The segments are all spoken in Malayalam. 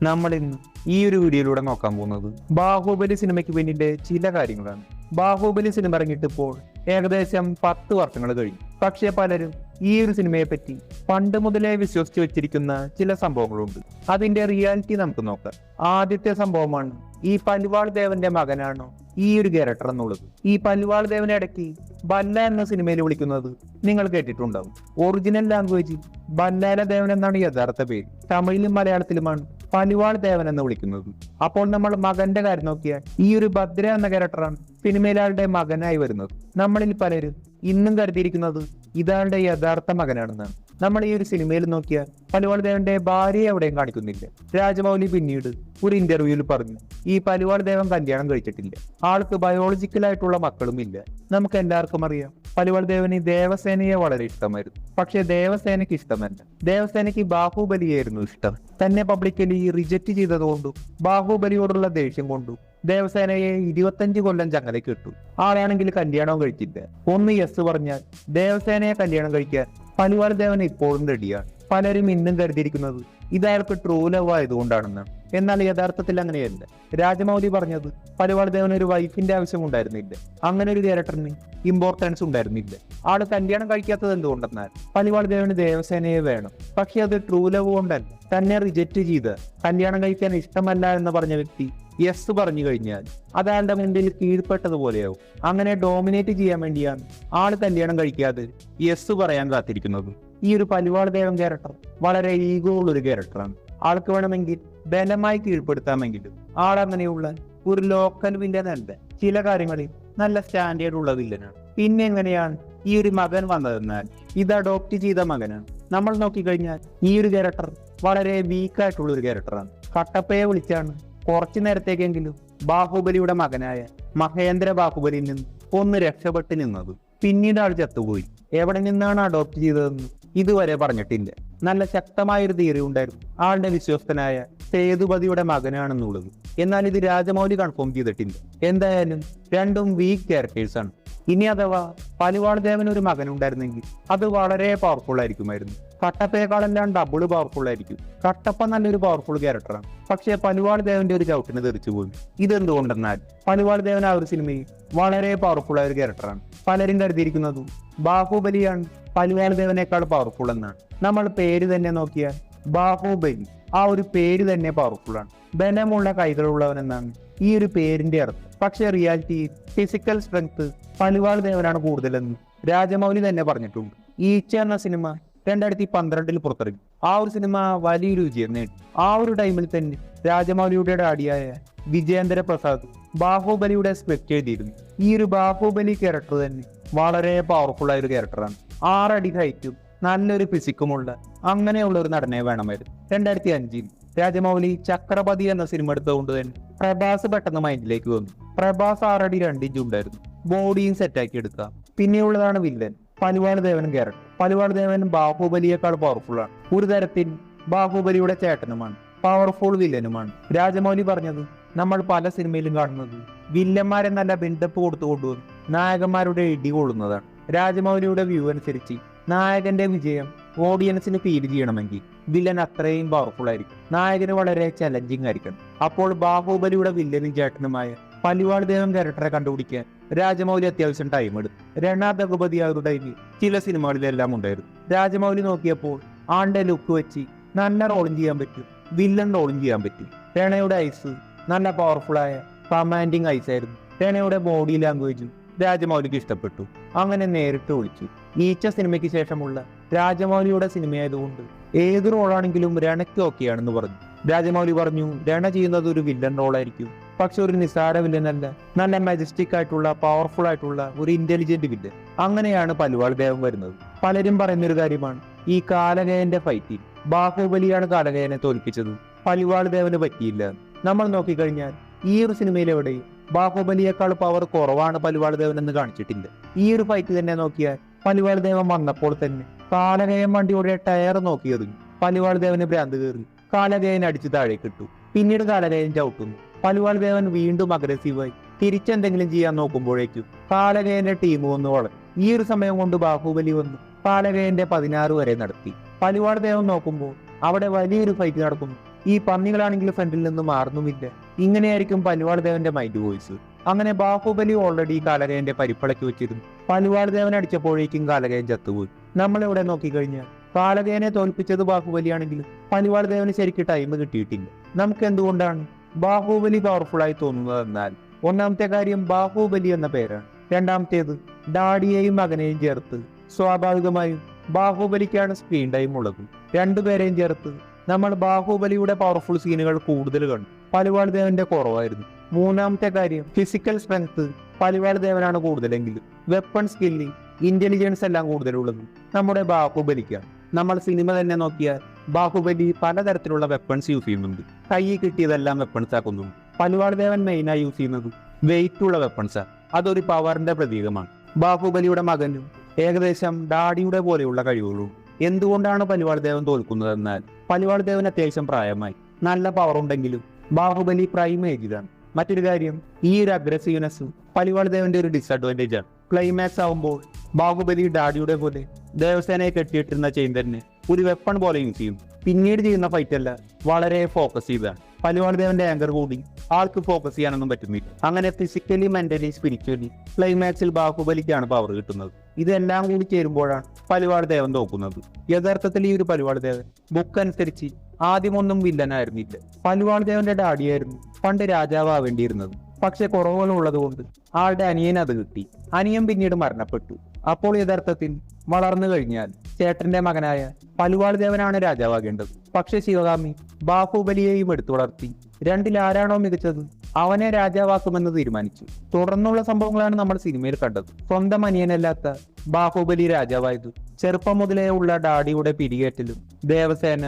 നമ്മൾ ഇന്ന് ഈ ഒരു വീഡിയോയിലൂടെ നോക്കാൻ പോകുന്നത് ബാഹുബലി സിനിമയ്ക്ക് പിന്നിലെ ചില കാര്യങ്ങളാണ്. ബാഹുബലി സിനിമ ഇറങ്ങിയിട്ടിപ്പോൾ ഏകദേശം 10 വർഷങ്ങൾ കഴിഞ്ഞു. പക്ഷേ പലരും ഈ ഒരു സിനിമയെ പറ്റി പണ്ട് മുതലേ വിശ്വസിച്ച് വെച്ചിരിക്കുന്ന ചില സംഭവങ്ങളുണ്ട്. അതിന്റെ റിയാലിറ്റി നമുക്ക് നോക്കാം. ആദ്യത്തെ സംഭവമാണ്, ഈ പൽവാൾ ദേവന്റെ മകനാണോ ഈ ഒരു ക്യാരക്ടർ എന്നുള്ളത്. ഈ പൽവാൾ ദേവനെ ഇടയ്ക്ക് ബല്ല എന്ന സിനിമയിൽ വിളിക്കുന്നത് നിങ്ങൾ കേട്ടിട്ടുണ്ടാവും. ഒറിജിനൽ ലാംഗ്വേജിൽ ബല്ലാല ദേവൻ എന്നാണ് യഥാർത്ഥ പേര്. തമിഴിലും മലയാളത്തിലുമാണ് പലുവാൾ ദേവൻ എന്ന് വിളിക്കുന്നത്. അപ്പോൾ നമ്മൾ മകന്റെ കാര്യം നോക്കിയാൽ ഈ ഒരു ഭദ്ര എന്ന ക്യാരക്ടറാണ് സിനിമയിലാളുടെ മകനായി വരുന്നത്. നമ്മളിൽ പലരും ഇന്നും കരുതിയിരിക്കുന്നത് ഇതാളുടെ യഥാർത്ഥ മകനാണെന്നാണ്. നമ്മൾ ഈ ഒരു സിനിമയിൽ നോക്കിയാൽ പലുവാൾ ദേവന്റെ ഭാര്യയെ എവിടെയും കാണിക്കുന്നില്ല. രാജമൗലി പിന്നീട് ഒരു ഇന്റർവ്യൂവിൽ പറഞ്ഞു, ഈ പലുവാൾ ദേവൻ കല്യാണം കഴിച്ചിട്ടില്ല, ആൾക്ക് ബയോളജിക്കലായിട്ടുള്ള മക്കളും ഇല്ല. നമുക്ക് എല്ലാവർക്കും അറിയാം പലുവാൾ ദേവന് ദേവസേനയെ വളരെ ഇഷ്ടമായിരുന്നു. പക്ഷെ ദേവസേനയ്ക്ക് ഇഷ്ടമല്ല, ദേവസേനയ്ക്ക് ബാഹുബലിയായിരുന്നു ഇഷ്ടം. തന്നെ പബ്ലിക്കലി റിജക്റ്റ് ചെയ്തതുകൊണ്ടും ബാഹുബലിയോടുള്ള ദേഷ്യം കൊണ്ടും ദേവസേനയെ 25 കൊല്ലം ചങ്ങലയ്ക്ക് ഇട്ടു. ആളാണെങ്കിൽ കല്യാണവും കഴിച്ചില്ല. ഒന്ന് യെസ് പറഞ്ഞാൽ ദേവസേനയെ കല്യാണം കഴിക്കാൻ പലുവാൾ ദേവൻ ഇപ്പോഴും റെഡിയാണ്. പലരും ഇന്നും കരുതിയിരിക്കുന്നത് ഇത് അയാൾക്ക് ട്രൂ ലവ് ആയതുകൊണ്ടാണെന്നാണ്. എന്നാൽ യഥാർത്ഥത്തിൽ അങ്ങനെയല്ല. രാജമൗലി പറഞ്ഞത് പലുവാൾ ദേവന് ഒരു വൈഫിന്റെ ആവശ്യം ഉണ്ടായിരുന്നില്ല, അങ്ങനെ ഒരു ക്യാരക്ടറിന് ഇമ്പോർട്ടൻസ് ഉണ്ടായിരുന്നില്ല. ആള് കല്യാണം കഴിക്കാത്തത് എന്തുകൊണ്ടെന്നാൽ പലുവാൾ ദേവന് ദേവസേനയെ വേണം. പക്ഷെ അത് ട്രൂ ലവ് കൊണ്ടല്ല. തന്നെ റിജക്റ്റ് ചെയ്ത് കല്യാണം കഴിക്കാൻ ഇഷ്ടമല്ല എന്ന് പറഞ്ഞ വ്യക്തി യെസ് പറഞ്ഞു കഴിഞ്ഞാൽ അത് അയാളുടെ മുന്നിൽ കീഴ്പ്പെട്ടതുപോലെയാവും. അങ്ങനെ ഡോമിനേറ്റ് ചെയ്യാൻ വേണ്ടിയാണ് ആള് കല്യാണം കഴിക്കാതെ യെസ് പറയാൻ കാത്തിരിക്കുന്നത്. ഈ ഒരു പലുവാൾ ദേവൻ ക്യാരക്ടർ വളരെ ഈഗോ ഉള്ള ഒരു ക്യാരക്ടറാണ്. ആൾക്ക് വേണമെങ്കിൽ ബലമായി കീഴ്പ്പെടുത്താമെങ്കിലും ആളങ്ങനെയുള്ള ഒരു ലോക്കൽ വില്ലൻ അല്ല. ചില കാര്യങ്ങളിൽ നല്ല സ്റ്റാൻഡേർഡ് ഉള്ള വില്ലനാണ്. പിന്നെ എങ്ങനെയാണ് ഈ ഒരു മകൻ വന്നതെന്നാൽ ഇത് അഡോപ്റ്റ് ചെയ്ത മകനാണ്. നമ്മൾ നോക്കിക്കഴിഞ്ഞാൽ ഈ ഒരു ക്യാരക്ടർ വളരെ വീക്കായിട്ടുള്ള ഒരു ക്യാരക്ടറാണ്. കട്ടപ്പയെ വിളിച്ചാണ് കുറച്ചു നേരത്തേക്കെങ്കിലും ബാഹുബലിയുടെ മകനായ മഹേന്ദ്ര ബാഹുബലിയിൽ നിന്ന് ഒന്ന് രക്ഷപ്പെട്ട് നിന്നത്. പിന്നീട് ആൾ ചത്തുപോയി. എവിടെ നിന്നാണ് അഡോപ്റ്റ് ചെയ്തതെന്ന് ഇതുവരെ പറഞ്ഞിട്ടില്ല. നല്ല ശക്തമായൊരു തിയറി ഉണ്ടായിരുന്നു ആളുടെ വിശ്വസ്തനായ സേതുപതിയുടെ മകനാണെന്നുള്ളത്. എന്നാൽ ഇത് രാജമൗലി കൺഫേം ചെയ്തിട്ടില്ല. എന്തായാലും രണ്ടും വീക്ക് ക്യാരക്ടേഴ്സ് ആണ്. ഇനി അഥവാ പലുവാൾ ദേവന് ഒരു മകൻ ഉണ്ടായിരുന്നെങ്കിൽ അത് വളരെ പവർഫുൾ ആയിരിക്കുമായിരുന്നു. കട്ടപ്പയെക്കാളെല്ലാം ഡബിൾ പവർഫുൾ ആയിരിക്കും. കട്ടപ്പ നല്ലൊരു പവർഫുൾ ക്യാരക്ടറാണ്. പക്ഷേ പലുവാൾ ദേവന്റെ ഒരു ചവിട്ടിന് തെറിച്ചു പോയി. ഇതെന്തുകൊണ്ടെന്നാൽ പലുവാൾ ദേവൻ ആ ഒരു സിനിമയിൽ വളരെ പവർഫുൾ ആയ ഒരു ക്യാരക്ടറാണ്. പലരും കരുതിയിരിക്കുന്നതും ബാഹുബലിയാണ് പലുവാൾ ദേവനേക്കാൾ പവർഫുൾ എന്നാണ്. നമ്മൾ പേര് തന്നെ നോക്കിയാൽ ബാഹുബലി, ആ ഒരു പേര് തന്നെ പവർഫുൾ ആണ്. ബലമുള്ള കൈകളുള്ളവൻ എന്നാണ് ഈ ഒരു പേരിന്റെ അർത്ഥം. പക്ഷെ റിയാലിറ്റി ഫിസിക്കൽ സ്ട്രെങ്ത് പലുവാൾ ദേവനാണ് കൂടുതലെന്ന് രാജമൗലി തന്നെ പറഞ്ഞിട്ടുണ്ട്. ഈച്ച എന്ന സിനിമ 2012 പുറത്തിറങ്ങി. ആ ഒരു സിനിമ വലിയൊരു വിജയം നേടി. ആ ഒരു ടൈമിൽ തന്നെ രാജമൗലിയുടെ ഡാഡിയായ വിജയേന്ദ്ര പ്രസാദ് ബാഹുബലിയുടെ സ്ക്രിപ്റ്റ് എഴുതിയിരുന്നു. ഈ ഒരു ബാഹുബലി ക്യാരക്ടർ തന്നെ വളരെ പവർഫുൾ ആയ ഒരു ക്യാരക്ടറാണ്. 6 അടി ഹൈറ്റും നല്ലൊരു ഫിസിക്കുമുള്ള അങ്ങനെയുള്ള ഒരു നടനെ വേണമായിരുന്നു. 2005 രാജമൗലി ചക്രപതി എന്ന സിനിമ എടുത്തുകൊണ്ട് തന്നെ പ്രഭാസ് പെട്ടെന്ന് മൈൻഡിലേക്ക് വന്നു. പ്രഭാസ് 6 അടി 2 ഇഞ്ച് ഉണ്ടായിരുന്നു. ബോഡിയും സെറ്റാക്കി എടുക്കാം. പിന്നെയുള്ളതാണ് വില്ലൻ പലുവാൾ ദേവൻ ക്യാരക്ടർ. പലുവാൾ ദേവൻ ബാഹുബലിയേക്കാൾ പവർഫുൾ ആണ്. ഒരു തരത്തിൽ ബാഹുബലിയുടെ ചേട്ടനുമാണ്, പവർഫുൾ വില്ലനുമാണ്. രാജമൗലി പറഞ്ഞത് നമ്മൾ പല സിനിമയിലും കാണുന്നത് വില്ലന്മാരെ നല്ല ബിൽഡപ്പ് കൊടുത്തു കൊണ്ടുവന്ന് നായകന്മാരുടെ ഇടി കൊള്ളുന്നതാണ്. രാജമൗലിയുടെ വ്യൂ അനുസരിച്ച് നായകന്റെ വിജയം ഓഡിയൻസിന് ഫീൽ ചെയ്യണമെങ്കിൽ വില്ലൻ അത്രയും പവർഫുൾ ആയിരിക്കും. നായകന് വളരെ ചലഞ്ചിങ് ആയിരിക്കണം. അപ്പോൾ ബാഹുബലിയുടെ വില്ലനും ചേട്ടനുമായ പലുവാൾ ദേവൻ ക്യാരക്ടറെ കണ്ടുപിടിക്കാൻ രാജമൗലി അത്യാവശ്യം ടൈം എടുത്തു. രണ ദഗുപതി ആ ഒരു ടൈമിൽ ചില സിനിമകളിലെല്ലാം ഉണ്ടായിരുന്നു. രാജമൗലി നോക്കിയപ്പോൾ ആളുടെ ലുക്ക് വെച്ച് നല്ല റോളും ചെയ്യാൻ പറ്റും, വില്ലൻ റോളും ചെയ്യാൻ പറ്റും. രണയുടെ ഐസ് നല്ല പവർഫുൾ ആയ കമാൻഡിങ് ഐസ് ആയിരുന്നു. രണയുടെ ബോഡി ലാംഗ്വേജും രാജമൗലിക്ക് ഇഷ്ടപ്പെട്ടു. അങ്ങനെ നേരിട്ട് വിളിച്ചു. ഈച്ച സിനിമയ്ക്ക് ശേഷമുള്ള രാജമൗലിയുടെ സിനിമയായതുകൊണ്ട് ഏത് റോളാണെങ്കിലും രണയ്ക്ക് ഓക്കെയാണെന്ന് പറഞ്ഞു. രാജമൗലി പറഞ്ഞു രണ ചെയ്യുന്നത് ഒരു വില്ലൻ റോളായിരിക്കും, പക്ഷെ ഒരു നിസാര വില്ലനല്ല, നല്ല മജസ്റ്റിക് ആയിട്ടുള്ള പവർഫുൾ ആയിട്ടുള്ള ഒരു ഇന്റലിജന്റ് വില്ലൻ. അങ്ങനെയാണ് പലുവാൾ ദേവൻ വരുന്നത്. പലരും പറയുന്നൊരു കാര്യമാണ്, ഈ കാലകയന്റെ ഫൈറ്റിൽ ബാഹുബലിയാണ് കാലകയനെ തോൽപ്പിച്ചത്, പലുവാൾ ദേവന് പറ്റിയില്ല. നമ്മൾ നോക്കിക്കഴിഞ്ഞാൽ ഈ ഒരു സിനിമയിൽ എവിടെയും ബാഹുബലിയേക്കാൾ പവർ കുറവാണ് പലുവാൾ ദേവൻ എന്ന് കാണിച്ചിട്ടില്ല. ഈ ഒരു ഫൈറ്റ് തന്നെ നോക്കിയാൽ പലുവാൾ ദേവൻ വന്നപ്പോൾ തന്നെ കാലകയൻ വണ്ടിയുടെ ടയർ നോക്കിയെറിഞ്ഞു. പലുവാൾ ദേവന് ഭ്രാന്ത് കയറി കാലകയൻ അടിച്ചു താഴേക്ക് ഇട്ടു. പിന്നീട് കാലകയൻ ചവിട്ടുന്നു. പലുവാൾ ദേവൻ വീണ്ടും അഗ്രസീവായി തിരിച്ചെന്തെങ്കിലും ചെയ്യാൻ നോക്കുമ്പോഴേക്കും കാലകയന്റെ ടീം വന്ന് വളർന്നു. ഈ ഒരു സമയം കൊണ്ട് ബാഹുബലി വന്നു കാലകയന്റെ 16 വരെ നടത്തി. പലുവാൾ ദേവൻ നോക്കുമ്പോൾ അവിടെ വലിയൊരു ഫൈറ്റ് നടക്കുന്നു. ഈ പന്നികളാണെങ്കിൽ ഫ്രണ്ടിൽ നിന്ന് മാറുന്നുമില്ല. ഇങ്ങനെയായിരിക്കും പലുവാൾ ദേവന്റെ മൈൻഡ് വോയിസ്. അങ്ങനെ ബാഹുബലി ഓൾറെഡി കാലകേയന്റെ പരിപ്പളക്കി വെച്ചിരുന്നു. പലുവാൾ ദേവൻ അടിച്ചപ്പോഴേക്കും കാലകേയൻ ചത്തുപോയി. നമ്മളിവിടെ നോക്കിക്കഴിഞ്ഞാൽ കാലകേയനെ തോൽപ്പിച്ചത് ബാഹുബലിയാണെങ്കിലും പലുവാൾ ദേവന് ശരിക്കും ടൈം കിട്ടിയിട്ടില്ല. നമുക്ക് എന്തുകൊണ്ടാണ് ബാഹുബലി പവർഫുൾ ആയി തോന്നുന്നതെന്നാൽ, ഒന്നാമത്തെ കാര്യം ബാഹുബലി എന്ന പേരാണ്. രണ്ടാമത്തേത് ഡാഡിയെയും മകനെയും ചേർത്ത് സ്വാഭാവികമായും ബാഹുബലിക്കാണ് സ്ക്രീൻ ടൈം ഉള്ളത്. രണ്ടുപേരെയും ചേർത്ത് നമ്മൾ ബാഹുബലിയുടെ പവർഫുൾ സീനുകൾ കൂടുതൽ കണ്ടു. പലുവാൾ ദേവന്റെ കുറവായിരുന്നു. മൂന്നാമത്തെ കാര്യം ഫിസിക്കൽ സ്ട്രെങ്ത് പലുവാൾ ദേവനാണ് കൂടുതലെങ്കിലും വെപ്പൺ സ്കില്ല്, ഇന്റലിജൻസ് എല്ലാം കൂടുതലുള്ളത് നമ്മുടെ ബാഹുബലിക്കാണ്. നമ്മൾ സിനിമ തന്നെ നോക്കിയാൽ ബാഹുബലി പലതരത്തിലുള്ള വെപ്പൺസ് യൂസ് ചെയ്യുന്നുണ്ട്. കയ്യിൽ കിട്ടിയതെല്ലാം വെപ്പൺസ് ആക്കുന്നുണ്ട്. പലുവാൾ ദേവൻ മെയിനായി യൂസ് ചെയ്യുന്നത് വെയിറ്റ് ഉള്ള വെപ്പൺസാണ്. അതൊരു പവറിന്റെ പ്രതീകമാണ്. ബാഹുബലിയുടെ മകനും ഏകദേശം ഡാഡിയുടെ പോലെയുള്ള കഴിവുകളും. എന്തുകൊണ്ടാണ് പലുവാൾ ദേവൻ തോൽക്കുന്നതെന്നാൽ, പലുവാൾ ദേവൻ അത്യാവശ്യം പ്രായമായി, നല്ല പവർ ഉണ്ടെങ്കിലും ബാഹുബലി പ്രൈം ഏജിലാണ്. മറ്റൊരു കാര്യം, ഈ ഒരു അഗ്രസീവ്നെസ് പലുവാൾ ദേവന്റെ ഒരു ഡിസഡ്വാൻറ്റേജ് ആണ്. ക്ലൈമാക്സ് ആവുമ്പോൾ ബാഹുബലി ഡാഡിയുടെ പോലെ ദേവസേനയെ കെട്ടിയിട്ടിരുന്ന ചെയിൻ തന്നെ ഒരു വെപ്പൺ പോലെ യൂസ് ചെയ്യും. പിന്നീട് ചെയ്യുന്ന ഫൈറ്റ് അല്ല, വളരെ ഫോക്കസ് ചെയ്താണ്. പലുവാൾ ദേവന്റെ ആങ്കർ കൂടി ആൾക്ക് ഫോക്കസ് ചെയ്യാനൊന്നും പറ്റുന്നില്ല. അങ്ങനെ ഫിസിക്കലി, മെന്റലി, സ്പിരിച്വലി ക്ലൈമാക്സിൽ ബാഹുബലിക്കാണ് പവർ കിട്ടുന്നത്. ഇതെല്ലാം കൂടി ചേരുമ്പോഴാണ് പലുവാൾ ദേവൻ തോക്കുന്നത്. യഥാർത്ഥത്തിൽ ഈ ഒരു പലുവാൾ ദേവൻ ബുക്ക് അനുസരിച്ച് ആദ്യമൊന്നും വില്ലനായിരുന്നില്ല. പലുവാൾ ദേവന്റെ ഡാഡിയായിരുന്നു പണ്ട് രാജാവാവേണ്ടിയിരുന്നത്. പക്ഷെ കുറവുകൾ ഉള്ളതുകൊണ്ട് ആളുടെ അനിയൻ അത് കിട്ടി. അനിയൻ പിന്നീട് മരണപ്പെട്ടു. അപ്പോൾ യഥാർത്ഥത്തിൽ വളർന്നു കഴിഞ്ഞാൽ ചേട്ടന്റെ മകനായ പലുവാൾ ദേവനാണ് രാജാവാകേണ്ടത്. പക്ഷെ ശിവഗാമി ബാഹുബലിയെയും എടുത്തു വളർത്തി. രണ്ടിൽ ആരാണോ മികച്ചത് അവനെ രാജാവാക്കുമെന്ന് തീരുമാനിച്ചു. തുടർന്നുള്ള സംഭവങ്ങളാണ് നമ്മൾ സിനിമയിൽ കണ്ടത്. സ്വന്തം അനിയനല്ലാത്ത ബാഹുബലി രാജാവായത്, ചെറുപ്പം മുതലേ ഉള്ള ഡാഡിയുടെ പിരികേറ്റലും, ദേവസേന,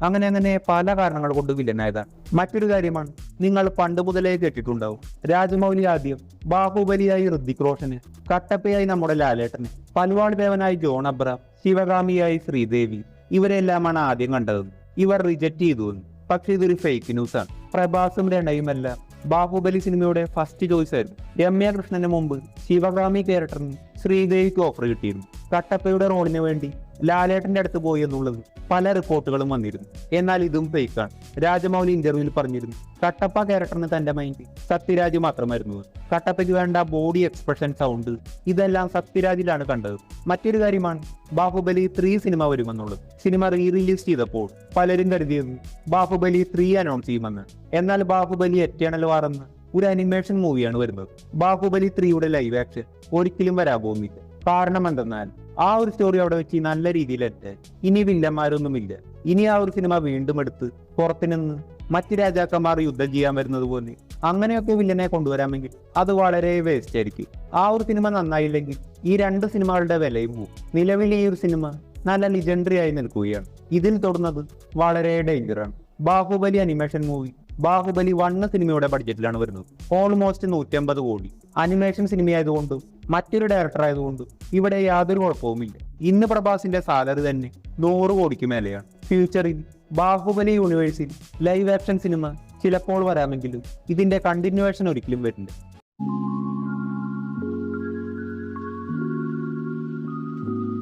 അങ്ങനെ പല കാരണങ്ങൾ കൊണ്ട് വില്ലനായതാണ്. മറ്റൊരു കാര്യമാണ്, നിങ്ങൾ പണ്ട് മുതലേ കേട്ടിട്ടുണ്ടാവും, രാജമൗലി ആദ്യം ബാഹുബലിയായി ഋതിക് റോഷന്, കട്ടപ്പയായി നമ്മുടെ ലാലേട്ടന്, പലുവാൾ ദേവനായി ജോൺ അബ്രഹാം, ശിവഗാമിയായി ശ്രീദേവി, ഇവരെല്ലാമാണ് ആദ്യം കണ്ടത്. ഇവർ റിജക്റ്റ് ചെയ്തു. പക്ഷെ ഇതൊരു ഫേക്ക് ന്യൂസ് ആണ്. പ്രഭാസും രണയുമെല്ലാം ബാഹുബലി സിനിമയുടെ ഫസ്റ്റ് ചോയ്സ് ആയിരുന്നു. രമ്യ കൃഷ്ണന് മുമ്പ് ശിവഗാമി ക്യാരക്ടറിന് ശ്രീദേവിക്ക് ഓഫർ കിട്ടിയിരുന്നു. കട്ടപ്പയുടെ റോളിന് വേണ്ടി ലാലേട്ടന്റെ അടുത്ത് പോയി എന്നുള്ളത് പല റിപ്പോർട്ടുകളും വന്നിരുന്നു. എന്നാൽ ഇതും ഫേക്കാണ്. രാജമൗലി ഇന്റർവ്യൂവിൽ പറഞ്ഞിരുന്നു, കട്ടപ്പ ക്യാരക്ടറിന് തന്റെ മൈൻഡ് സത്യരാജ് മാത്രമായിരുന്നു. കട്ടപ്പയ്ക്ക് വേണ്ട ബോഡി എക്സ്പ്രഷൻ, സൗണ്ട്, ഇതെല്ലാം സത്യരാജിലാണ് കണ്ടത്. മറ്റൊരു കാര്യമാണ് ബാഹുബലി 3 സിനിമ വരുമെന്നുള്ളത്. സിനിമ റിലീസ് ചെയ്തപ്പോൾ പലരും കരുതിയത് ബാഹുബലി 3 അനൗൺസ് ചെയ്യുമെന്ന്. എന്നാൽ ബാഹുബലി എറ്റേണൽ വാർ എന്ന ഒരു അനിമേഷൻ മൂവിയാണ് വരുന്നത്. ബാഹുബലി 3യുടെ ലൈവ് ആക്ഷൻ ഒരിക്കലും വരാൻ പോകുന്നില്ല. കാരണം എന്തെന്നാൽ ആ ഒരു സ്റ്റോറി അവിടെ വെച്ച് നല്ല രീതിയിൽ എത്താൻ ഇനി വില്ലന്മാരൊന്നുമില്ല. ഇനി ആ ഒരു സിനിമ വീണ്ടും എടുത്ത് പുറത്തു നിന്ന് മറ്റ് രാജാക്കന്മാർ യുദ്ധം ചെയ്യാൻ വരുന്നത് പോലെ അങ്ങനെയൊക്കെ വില്ലനെ കൊണ്ടുവരാമെങ്കിൽ അത് വളരെ വേസ്റ്റ് ആയിരിക്കും. ആ ഒരു സിനിമ നന്നായില്ലെങ്കിൽ ഈ 2 സിനിമകളുടെ വിലയും പോകും. നിലവിൽ ഈ ഒരു സിനിമ നല്ല ലിജൻഡറി ആയി നിൽക്കുകയാണ്. ഇതിൽ തൊടുന്നത് വളരെ ഡേഞ്ചറാണ്. ബാഹുബലി അനിമേഷൻ മൂവി ബാഹുബലി 1 സിനിമയുടെ ബഡ്ജറ്റിലാണ് വരുന്നത്. ഓൾമോസ്റ്റ് 150 കോടി. അനിമേഷൻ സിനിമയായതുകൊണ്ട് മറ്റൊരു ഡയറക്ടർ ആയതുകൊണ്ട് ഇവിടെ യാതൊരു കുഴപ്പവുമില്ല. ഇന്ന് പ്രഭാസിന്റെ സാലറി തന്നെ 100 കോടിക്ക് മേലെയാണ്. ഫ്യൂച്ചറിൽ ബാഹുബലി യൂണിവേഴ്സിൽ ലൈവ് ആക്ഷൻ സിനിമ ചിലപ്പോൾ വരാമെങ്കിലും ഇതിന്റെ കണ്ടിന്യൂവേഷൻ ഒരിക്കലും വരില്ല.